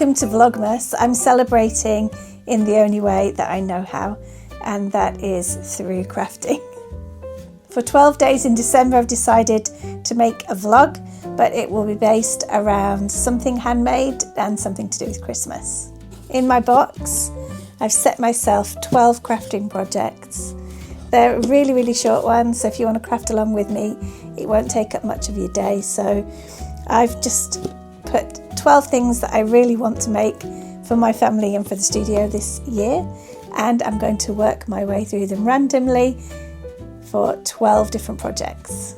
Welcome to Vlogmas. I'm celebrating in the only way that I know how, and that is through crafting. For 12 days in December I've decided to make a vlog, but it will be based around something handmade and something to do with Christmas. In my box I've set myself 12 crafting projects. They're really short ones, so if you want to craft along with me it won't take up much of your day. So I've just put 12 things that I really want to make for my family and for the studio this year, and I'm going to work my way through them randomly for 12 different projects.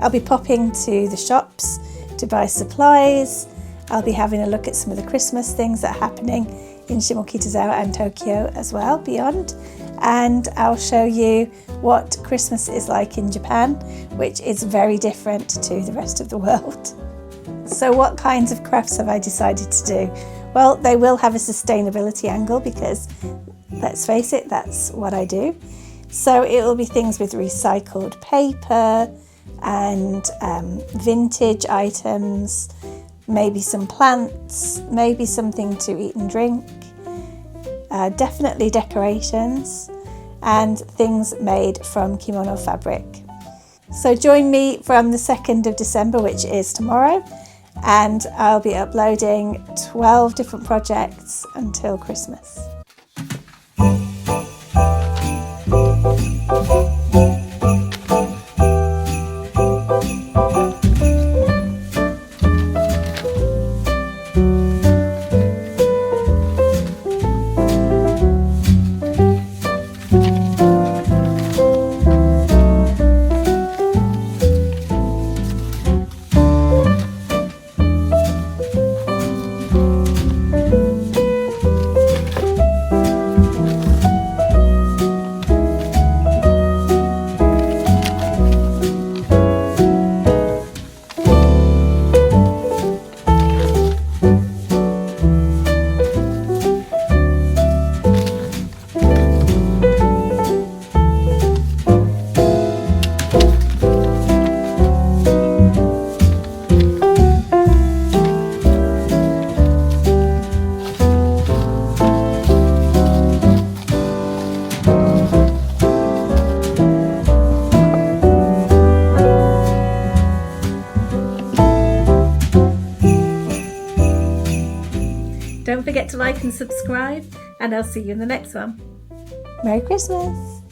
I'll be popping to the shops to buy supplies. I'll be having a look at some of the Christmas things that are happening in Shimokitazawa and Tokyo as well, beyond. And I'll show you what Christmas is like in Japan, which is very different to the rest of the world. So what kinds of crafts have I decided to do? Well, they will have a sustainability angle because, let's face it, that's what I do. So it will be things with recycled paper and vintage items, maybe some plants, maybe something to eat and drink, definitely decorations, and things made from kimono fabric. So join me from the 2nd of December, which is tomorrow, and I'll be uploading 12 different projects until Christmas. Don't forget to like and subscribe, and I'll see you in the next one. Merry Christmas!